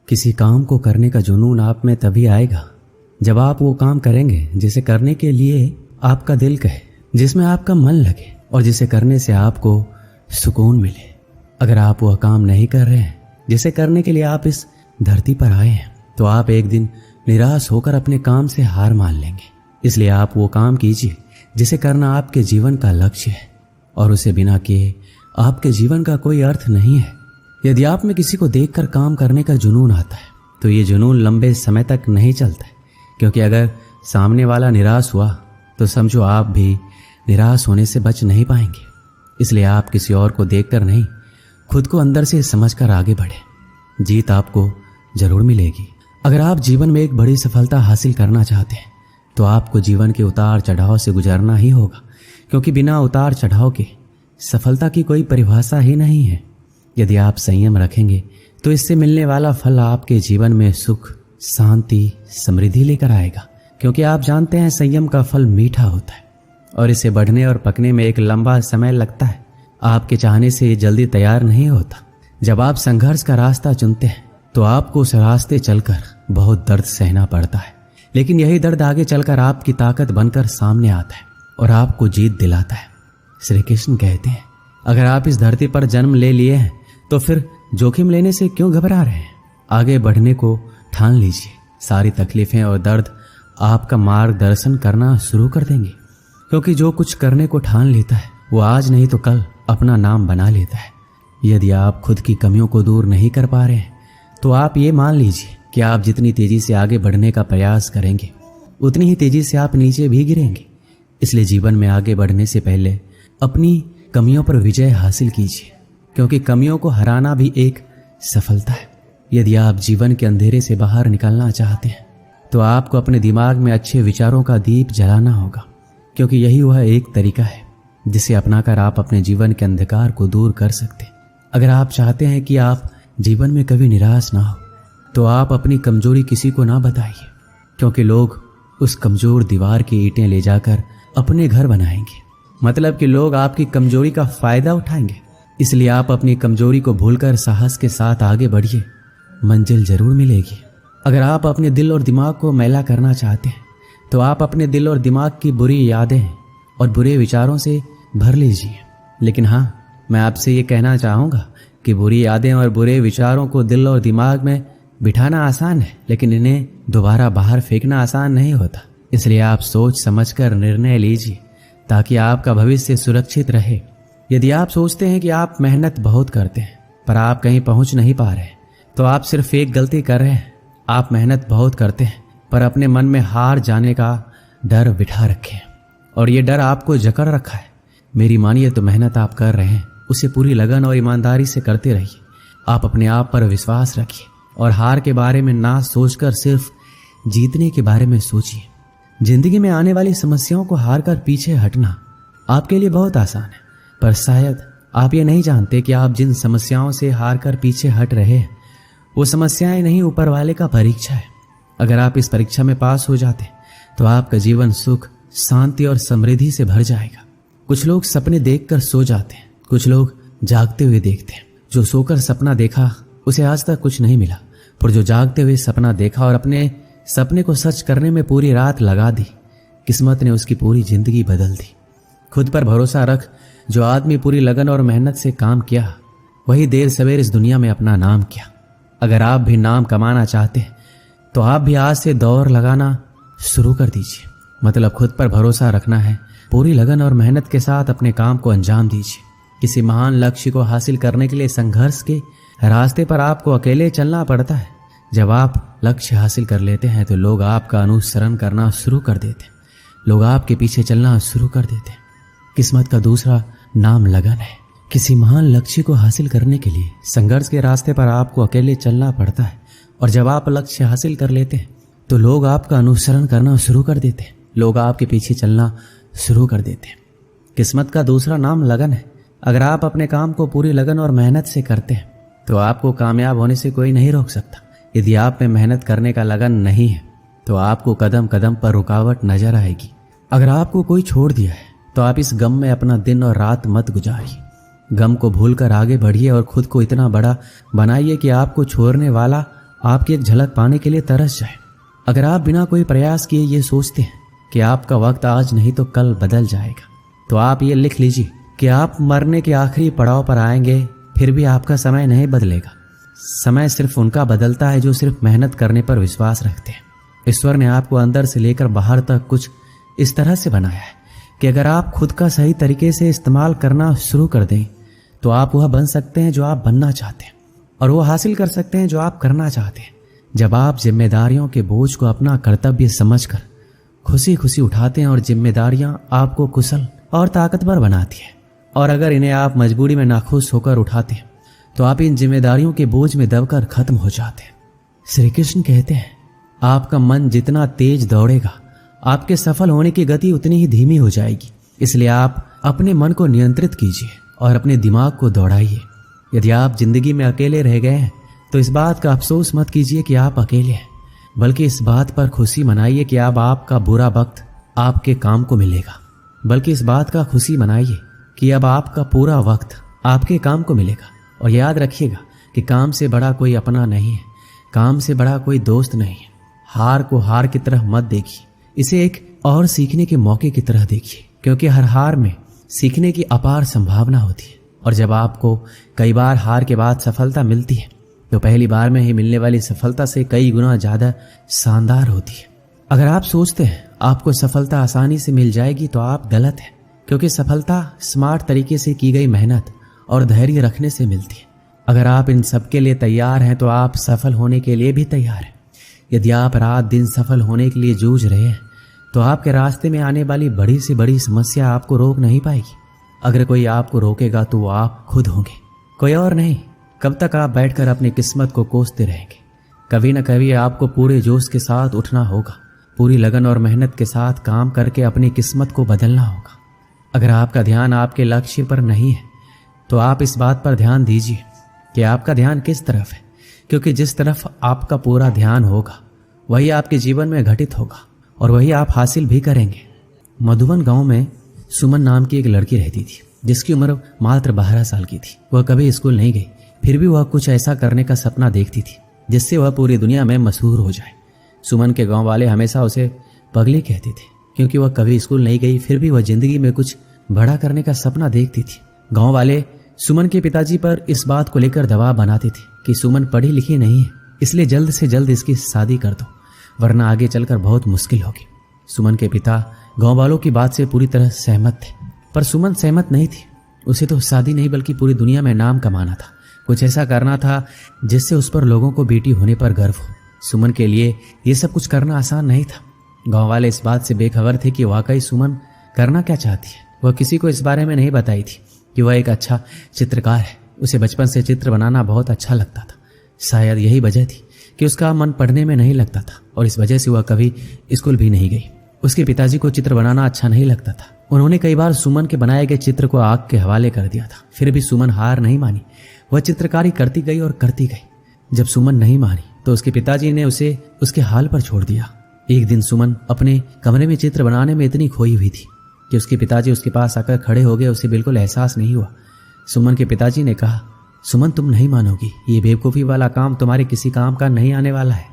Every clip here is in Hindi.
किसी काम को करने का जुनून आप में तभी आएगा जब आप वो काम करेंगे जिसे करने के लिए आपका दिल कहे, जिसमें आपका मन लगे और जिसे करने से आपको सुकून मिले। अगर आप वह काम नहीं कर रहे हैं जिसे करने के लिए आप इस धरती पर आए हैं, तो आप एक दिन निराश होकर अपने काम से हार मान लेंगे। इसलिए आप वो काम कीजिए जिसे करना आपके जीवन का लक्ष्य है, और उसे बिना किए आपके जीवन का कोई अर्थ नहीं है। यदि आप में किसी को देखकर काम करने का जुनून आता है, तो ये जुनून लंबे समय तक नहीं चलता है, क्योंकि अगर सामने वाला निराश हुआ तो समझो आप भी निराश होने से बच नहीं पाएंगे। इसलिए आप किसी और को देखकर नहीं, खुद को अंदर से समझकर आगे बढ़े। जीत आपको जरूर मिलेगी। अगर आप जीवन में एक बड़ी सफलता हासिल करना चाहते हैं, तो आपको जीवन के उतार चढ़ाव से गुजरना ही होगा, क्योंकि बिना उतार चढ़ाव के सफलता की कोई परिभाषा ही नहीं है। यदि आप संयम रखेंगे तो इससे मिलने वाला फल आपके जीवन में सुख, शांति, समृद्धि लेकर आएगा, क्योंकि आप जानते हैं संयम का फल मीठा होता है और इसे बढ़ने और पकने में एक लंबा समय लगता है। आपके चाहने से ये जल्दी तैयार नहीं होता। जब आप संघर्ष का रास्ता चुनते हैं तो आपको उस रास्ते चलकर बहुत दर्द सहना पड़ता है, लेकिन यही दर्द आगे चलकर आपकी ताकत बनकर सामने आता है और आपको जीत दिलाता है। श्री कृष्ण कहते हैं, अगर आप इस धरती पर जन्म ले लिए हैं तो फिर जोखिम लेने से क्यों घबरा रहे हैं? आगे बढ़ने को ठान लीजिए। सारी तकलीफें और दर्द आपका मार्गदर्शन करना शुरू कर देंगे, क्योंकि जो कुछ करने को ठान लेता है वो आज नहीं तो कल अपना नाम बना लेता है। यदि आप खुद की कमियों को दूर नहीं कर पा रहे हैं, तो आप ये मान लीजिए कि आप जितनी तेजी से आगे बढ़ने का प्रयास करेंगे, उतनी ही तेजी से आप नीचे भी गिरेंगे। इसलिए जीवन में आगे बढ़ने से पहले अपनी कमियों पर विजय हासिल कीजिए, क्योंकि कमियों को हराना भी एक सफलता है। यदि आप जीवन के अंधेरे से बाहर निकलना चाहते हैं, तो आपको अपने दिमाग में अच्छे विचारों का दीप जलाना होगा, क्योंकि यही वह एक तरीका है जिसे अपनाकर आप अपने जीवन के अंधकार को दूर कर सकते हैं। अगर आप चाहते हैं कि आप जीवन में कभी निराश ना हो, तो आप अपनी कमजोरी किसी को ना बताइए, क्योंकि लोग उस कमजोर दीवार की ईंटें ले जाकर अपने घर बनाएंगे। मतलब कि लोग आपकी कमजोरी का फायदा उठाएंगे। इसलिए आप अपनी कमजोरी को भूलकर साहस के साथ आगे बढ़िए, मंजिल जरूर मिलेगी। अगर आप अपने दिल और दिमाग को मैला करना चाहते हैं, तो आप अपने दिल और दिमाग की बुरी यादें और बुरे विचारों से भर लीजिए। लेकिन हाँ, मैं आपसे ये कहना चाहूँगा कि बुरी यादें और बुरे विचारों को दिल और दिमाग में बिठाना आसान है, लेकिन इन्हें दोबारा बाहर फेंकना आसान नहीं होता। इसलिए आप सोच समझकर निर्णय लीजिए, ताकि आपका भविष्य सुरक्षित रहे। यदि आप सोचते हैं कि आप मेहनत बहुत करते हैं पर आप कहीं पहुंच नहीं पा रहे, तो आप सिर्फ एक गलती कर रहे हैं। आप मेहनत बहुत करते हैं पर अपने मन में हार जाने का डर बिठा रखे हैं, और ये डर आपको जकड़ रखा है। मेरी मानिए तो मेहनत आप कर रहे हैं, उसे पूरी लगन और ईमानदारी से करते रहिए। आप अपने आप पर विश्वास रखिए और हार के बारे में ना सोचकर सिर्फ जीतने के बारे में सोचिए। जिंदगी में आने वाली समस्याओं को हार कर पीछे हटना आपके लिए बहुत आसान है, पर शायद आप ये नहीं जानते कि आप जिन समस्याओं से हार कर पीछे हट रहे हैं, वो समस्याएं नहीं, ऊपर वाले का परीक्षा है। अगर आप इस परीक्षा में पास हो जाते तो आपका जीवन सुख, शांति और समृद्धि से भर जाएगा। कुछ लोग सपने देखकर सो जाते हैं, कुछ लोग जागते हुए देखते हैं। जो सोकर सपना देखा उसे आज तक कुछ नहीं मिला, पर जो जागते हुए सपना देखा और अपने सपने को सच करने में पूरी रात लगा दी, किस्मत ने उसकी पूरी जिंदगी बदल दी। खुद पर भरोसा रख। जो आदमी पूरी लगन और मेहनत से काम किया, वही देर सवेर इस दुनिया में अपना नाम किया। अगर आप भी नाम कमाना चाहते हैं, तो आप भी आज से दौड़ लगाना शुरू कर दीजिए। मतलब खुद पर भरोसा रखना है, पूरी लगन और मेहनत के साथ अपने काम को अंजाम दीजिए। किसी महान लक्ष्य को हासिल करने के लिए संघर्ष के रास्ते पर आपको अकेले चलना पड़ता है। जब आप लक्ष्य हासिल कर लेते हैं, तो लोग आपका अनुसरण करना शुरू कर देते हैं, लोग आपके पीछे चलना शुरू कर देते हैं। किस्मत का दूसरा नाम लगन है। किसी महान लक्ष्य को हासिल करने के लिए संघर्ष के रास्ते पर आपको अकेले चलना पड़ता है, और जब आप लक्ष्य हासिल कर लेते हैं, तो लोग आपका अनुसरण करना शुरू कर देते हैं, लोग आपके पीछे चलना शुरू कर देते हैं। किस्मत का दूसरा नाम लगन है। अगर आप अपने काम को पूरी लगन और मेहनत से करते हैं, तो आपको कामयाब होने से कोई नहीं रोक सकता। यदि आप में मेहनत करने का लगन नहीं है, तो आपको कदम कदम पर रुकावट नजर आएगी। अगर आपको कोई छोड़ दिया है, तो आप इस गम में अपना दिन और रात मत गुजारिए। गम को भूलकर आगे बढ़िए और खुद को इतना बड़ा बनाइए कि आपको छोड़ने वाला आपकी एक झलक पाने के लिए तरस जाए। अगर आप बिना कोई प्रयास किए ये सोचते हैं कि आपका वक्त आज नहीं तो कल बदल जाएगा, तो आप ये लिख लीजिए कि आप मरने के आखिरी पड़ाव पर आएंगे, फिर भी आपका समय नहीं बदलेगा। समय सिर्फ उनका बदलता है जो सिर्फ मेहनत करने पर विश्वास रखते हैं। ईश्वर ने आपको अंदर से लेकर बाहर तक कुछ इस तरह से बनाया है कि अगर आप खुद का सही तरीके से इस्तेमाल करना शुरू कर दें तो आप वह बन सकते हैं जो आप बनना चाहते हैं, और वो हासिल कर सकते हैं जो आप करना चाहते हैं। जब आप जिम्मेदारियों के बोझ को अपना कर्तव्य समझकर खुशी खुशी उठाते हैं और जिम्मेदारियां आपको कुशल और ताकतवर बनाती हैं, और अगर इन्हें आप मजबूरी में नाखुश होकर उठाते हैं तो आप इन जिम्मेदारियों के बोझ में दबकर खत्म हो जाते हैं। श्री कृष्ण कहते हैं, आपका मन जितना तेज दौड़ेगा आपके सफल होने की गति उतनी ही धीमी हो जाएगी। इसलिए आप अपने मन को नियंत्रित कीजिए और अपने दिमाग को दौड़ाइए। यदि आप जिंदगी में अकेले रह गए हैं तो इस बात का अफसोस मत कीजिए कि आप अकेले हैं, बल्कि इस बात पर खुशी मनाइए कि अब आपका बुरा वक्त आपके काम को मिलेगा। बल्कि इस बात का खुशी मनाइए कि अब आपका पूरा वक्त आपके काम को मिलेगा। और याद रखिएगा कि काम से बड़ा कोई अपना नहीं है, काम से बड़ा कोई दोस्त नहीं है। हार को हार की तरह मत देखिए, इसे एक और सीखने के मौके की तरह देखिए, क्योंकि हर हार में सीखने की अपार संभावना होती है। और जब आपको कई बार हार के बाद सफलता मिलती है तो पहली बार में ही मिलने वाली सफलता से कई गुना ज़्यादा शानदार होती है। अगर आप सोचते हैं आपको सफलता आसानी से मिल जाएगी तो आप गलत हैं, क्योंकि सफलता स्मार्ट तरीके से की गई मेहनत और धैर्य रखने से मिलती है। अगर आप इन सब के लिए तैयार हैं तो आप सफल होने के लिए भी तैयार हैं। यदि आप रात दिन सफल होने के लिए जूझ रहे हैं तो आपके रास्ते में आने वाली बड़ी से बड़ी समस्या आपको रोक नहीं पाएगी। अगर कोई आपको रोकेगा तो वो आप खुद होंगे, कोई और नहीं। कब तक आप बैठकर अपनी किस्मत को कोसते रहेंगे? कभी न कभी आपको पूरे जोश के साथ उठना होगा, पूरी लगन और मेहनत के साथ काम करके अपनी किस्मत को बदलना होगा। अगर आपका ध्यान आपके लक्ष्य पर नहीं है तो आप इस बात पर ध्यान दीजिए कि आपका ध्यान किस तरफ है, क्योंकि जिस तरफ आपका पूरा ध्यान होगा वही आपके जीवन में घटित होगा और वही आप हासिल भी करेंगे। मधुबन गांव में सुमन नाम की एक लड़की रहती थी जिसकी उम्र मात्र 12 साल की थी। वह कभी स्कूल नहीं गई, फिर भी वह कुछ ऐसा करने का सपना देखती थी जिससे वह पूरी दुनिया में मशहूर हो जाए। सुमन के गांव वाले हमेशा उसे पगली कहते थे, क्योंकि वह कभी स्कूल नहीं गई फिर भी वह जिंदगी में कुछ बड़ा करने का सपना देखती थी। गांव वाले सुमन के पिताजी पर इस बात को लेकर दबाव बनाते थे कि सुमन पढ़ी लिखी नहीं है, इसलिए जल्द से जल्द इसकी शादी कर दो, वरना आगे चलकर बहुत मुश्किल होगी। सुमन के पिता गांव वालों की बात से पूरी तरह सहमत थे, पर सुमन सहमत नहीं थी। उसे तो शादी नहीं बल्कि पूरी दुनिया में नाम कमाना था, कुछ ऐसा करना था जिससे उस पर लोगों को बेटी होने पर गर्व हो। सुमन के लिए ये सब कुछ करना आसान नहीं था। गांव वाले इस बात से बेखबर थे कि वाकई सुमन करना क्या चाहती है। वह किसी को इस बारे में नहीं बताई थी कि वह एक अच्छा चित्रकार है। उसे बचपन से चित्र बनाना बहुत अच्छा लगता था। शायद यही वजह थी कि उसका मन पढ़ने में नहीं लगता था और इस वजह से वह कभी स्कूल भी नहीं गई। उसके पिताजी को चित्र बनाना अच्छा नहीं लगता था। उन्होंने कई बार सुमन के बनाए गए चित्र को आग के हवाले कर दिया था, फिर भी सुमन हार नहीं मानी। वह चित्रकारी करती गई और करती गई। जब सुमन नहीं मानी तो उसके पिताजी ने उसे उसके हाल पर छोड़ दिया। एक दिन सुमन अपने कमरे में चित्र बनाने में इतनी खोई हुई थी कि उसके पिताजी उसके पास आकर खड़े हो गए। उसे बिल्कुल एहसास नहीं हुआ। सुमन के पिताजी ने कहा, सुमन तुम नहीं मानोगी, ये बेवकूफ़ी वाला काम तुम्हारे किसी काम का नहीं आने वाला है।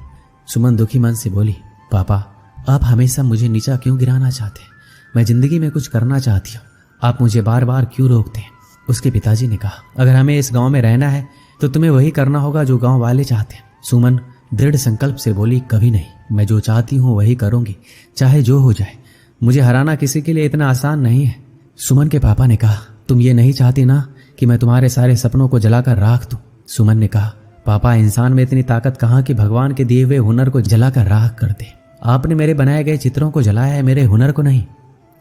सुमन दुखी मन से बोली, पापा आप हमेशा मुझे नीचा क्यों गिराना चाहते हैं? मैं जिंदगी में कुछ करना चाहती हूँ, आप मुझे बार बार क्यों रोकते हैं? उसके पिताजी ने कहा, अगर हमें इस गांव में रहना है तो तुम्हें वही करना होगा जो गांव वाले चाहते हैं। सुमन दृढ़ संकल्प से बोली, कभी नहीं, मैं जो चाहती हूँ वही करूँगी, चाहे जो हो जाए। मुझे हराना किसी के लिए इतना आसान नहीं है। सुमन के पापा ने कहा, तुम ये नहीं चाहती ना कि मैं तुम्हारे सारे सपनों को जलाकर राख दूं? सुमन ने कहा, पापा इंसान में इतनी ताकत कहाँ कि भगवान के दिए हुए हुनर को जलाकर राख कर दे। आपने मेरे बनाए गए चित्रों को जलाया है, मेरे हुनर को नहीं।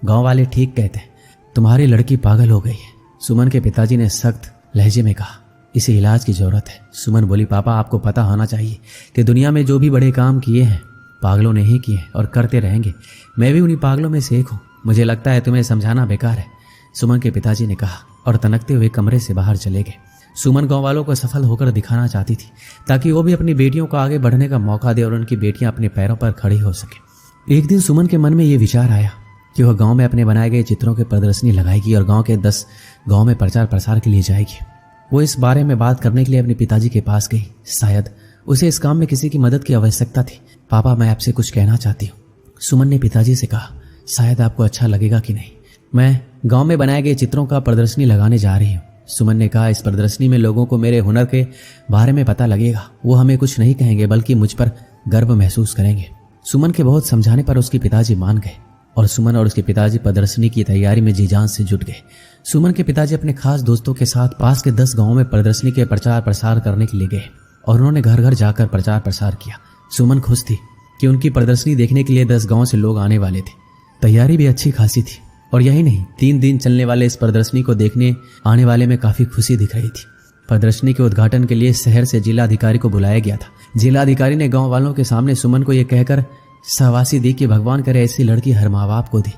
गांव वाले ठीक कहते हैं, तुम्हारी लड़की पागल हो गई है। सुमन के पिताजी ने सख्त लहजे में कहा, इसे इलाज की जरूरत है। सुमन बोली, पापा आपको पता होना चाहिए कि दुनिया में जो भी बड़े काम किए हैं पागलों ने ही किए और करते रहेंगे। मैं भी उन्हीं पागलों में से एक हूँ। मुझे लगता है तुम्हें समझाना बेकार है, सुमन के पिताजी ने कहा और तनकते हुए कमरे से बाहर चले गए। सुमन गांव वालों को सफल होकर दिखाना चाहती थी ताकि वो भी अपनी बेटियों को आगे बढ़ने का मौका दे और उनकी बेटियां अपने पैरों पर खड़ी हो सके। एक दिन सुमन के मन में ये विचार आया कि वह गांव में अपने बनाए गए चित्रों की प्रदर्शनी लगाएगी और गांव के 10 गांव में प्रचार प्रसार के लिए जाएगी। वो इस बारे में बात करने के लिए अपने पिताजी के पास गई। शायद उसे इस काम में किसी की मदद की आवश्यकता थी। पापा, मैं आपसे कुछ कहना चाहती हूँ, सुमन ने पिताजी से कहा। शायद आपको अच्छा लगेगा कि नहीं, मैं गांव में बनाए गए चित्रों का प्रदर्शनी लगाने जा रही हूँ। सुमन ने कहा, इस प्रदर्शनी में लोगों को मेरे हुनर के बारे में पता लगेगा। वो हमें कुछ नहीं कहेंगे बल्कि मुझ पर गर्व महसूस करेंगे। सुमन के बहुत समझाने पर उसके पिताजी मान गए और सुमन और उसके पिताजी प्रदर्शनी की तैयारी में जी जान से जुट गए। सुमन के पिताजी अपने खास दोस्तों के साथ पास के 10 गांवों में प्रदर्शनी के प्रचार प्रसार करने के लिए गए और उन्होंने घर घर जाकर प्रचार प्रसार किया। सुमन खुश थी कि उनकी प्रदर्शनी देखने के लिए 10 गांव से लोग आने वाले थे। तैयारी भी अच्छी खासी थी और यही नहीं, 3 दिन चलने वाले इस प्रदर्शनी को देखने आने वाले में काफी खुशी दिख रही थी। प्रदर्शनी के उद्घाटन के लिए शहर से जिलाधिकारी को बुलाया गया था। जिलाधिकारी ने गांव वालों के सामने सुमन को यह कहकर शाबाशी दी कि भगवान करे ऐसी लड़की हर माँ बाप को दे,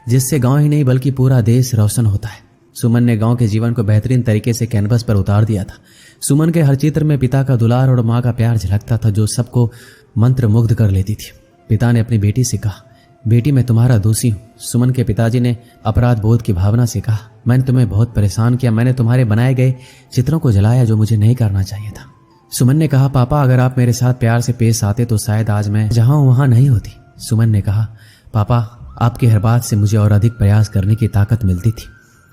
जिससे गांव ही नहीं बल्कि पूरा देश रोशन होता है। सुमन ने गांव के जीवन को बेहतरीन तरीके से कैनवस पर उतार दिया था। सुमन के हर चित्र में पिता का दुलार और माँ का प्यार झलकता था, जो सबको मंत्रमुग्ध कर लेती थी। पिता ने अपनी बेटी से कहा, बेटी मैं तुम्हारा दोषी हूँ। सुमन के पिताजी ने अपराध बोध की भावना से कहा, मैंने तुम्हें बहुत परेशान किया, मैंने तुम्हारे बनाए गए चित्रों को जलाया जो मुझे नहीं करना चाहिए था। सुमन ने कहा, पापा अगर आप मेरे साथ प्यार से पेश आते तो शायद आज मैं जहाँ हूँ वहाँ नहीं होती। सुमन ने कहा, पापा आपकी हर बात से मुझे और अधिक प्रयास करने की ताकत मिलती थी।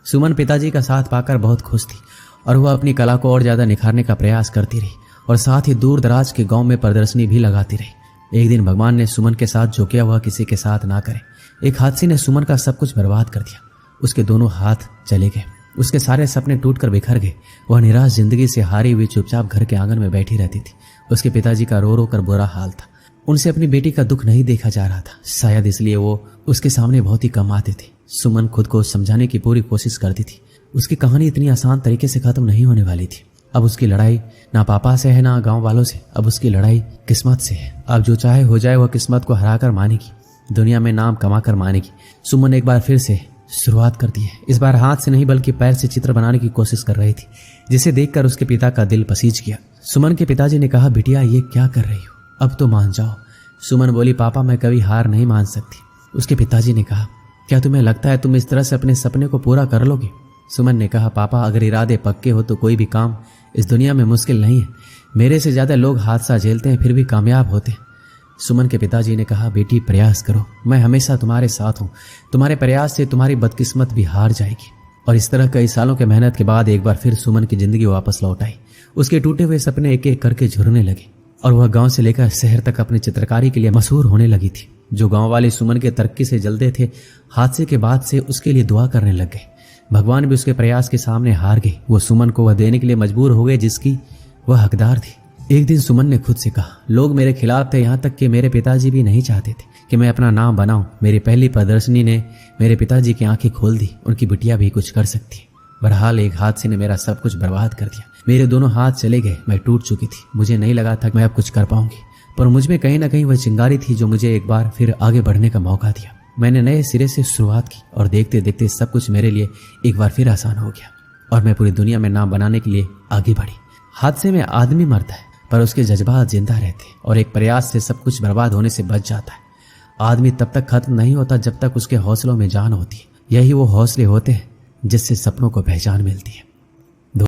सुमन पिताजी का साथ पाकर बहुत खुश थी और वह अपनी कला को और ज्यादा निखारने का प्रयास करती रही और साथ ही दूर दराज के गांव में प्रदर्शनी भी लगाती रही। एक दिन भगवान ने सुमन के साथ जो किया वह किसी के साथ ना करे। एक हादसे ने सुमन का सब कुछ बर्बाद कर दिया। उसके दोनों हाथ चले गए, उसके सारे सपने टूटकर बिखर गए। वह निराश जिंदगी से हारी हुई चुपचाप घर के आंगन में बैठी रहती थी। उसके पिताजी का रो रो कर बुरा हाल था। उनसे अपनी बेटी का दुख नहीं देखा जा रहा था, शायद इसलिए वो उसके सामने बहुत ही कम आते थे। सुमन खुद को समझाने की पूरी कोशिश करती थी। उसकी कहानी इतनी आसान तरीके से खत्म नहीं होने वाली थी। अब उसकी लड़ाई ना पापा से है ना गांव वालों से, अब उसकी लड़ाई किस्मत से है। अब जो चाहे हो जाए वह किस्मत को हराकर मानेगी, दुनिया में नाम कमाकर मानेगी। सुमन एक बार फिर से शुरुआत करती है। इस बार हाथ से नहीं बल्कि पैर से चित्र बनाने की कोशिश कर रही थी, जिसे देखकर उसके पिता का दिल पसीज गया। सुमन के पिताजी ने कहा, बिटिया ये क्या कर रही हो, अब तो मान जाओ। सुमन बोली, पापा मैं कभी हार नहीं मान सकती। उसके पिताजी ने कहा, क्या तुम्हें लगता है तुम इस तरह से अपने सपने को पूरा कर लोगे? सुमन ने कहा, पापा अगर इरादे पक्के हो तो कोई भी काम इस दुनिया में मुश्किल नहीं है। मेरे से ज्यादा लोग हादसा झेलते हैं फिर भी कामयाब होते हैं। सुमन के पिताजी ने कहा, बेटी प्रयास करो, मैं हमेशा तुम्हारे साथ हूँ। तुम्हारे प्रयास से तुम्हारी बदकिस्मत भी हार जाएगी। और इस तरह कई सालों के मेहनत के बाद एक बार फिर सुमन की जिंदगी वापस लौट आई। उसके टूटे हुए सपने एक एक करके झुरने लगे और वह गांव से लेकर शहर तक अपनी चित्रकारी के लिए मशहूर होने लगी थी। जो गांव वाले सुमन के तरक्की से जलते थे, हादसे के बाद से उसके लिए दुआ करने लग गए। भगवान भी उसके प्रयास के सामने हार गए। वो सुमन को वह देने के लिए मजबूर हो गए जिसकी वह हकदार थी। एक दिन सुमन ने खुद से कहा, लोग मेरे खिलाफ थे, यहाँ तक कि मेरे पिताजी भी नहीं चाहते थे कि मैं अपना नाम बनाऊं। मेरी पहली प्रदर्शनी ने मेरे पिताजी की आंखें खोल दी। उनकी बिटिया भी कुछ कर सकती है। बहरहाल एक हादसे ने मेरा सब कुछ बर्बाद कर दिया। मेरे दोनों हाथ चले गए, मैं टूट चुकी थी। मुझे नहीं लगा था कि मैं अब कुछ कर पाऊंगी, पर मुझ में कहीं ना कहीं वह चिंगारी थी जो मुझे एक बार फिर आगे बढ़ने का मौका दिया। मैंने नए सिरे से शुरुआत की और देखते देखते सब कुछ मेरे लिए एक बार फिर आसान हो गया और मैं पूरी दुनिया में नाम बनाने के लिए आगे बढ़ी। हादसे में आदमी मरता है पर उसके जज्बात जिंदा रहते हैं और एक प्रयास से सब कुछ बर्बाद होने से बच जाता है। आदमी तब तक खत्म नहीं होता जब तक उसके हौसलों में जान होती है। यही वो हौसले होते हैं जिससे सपनों को पहचान मिलती है।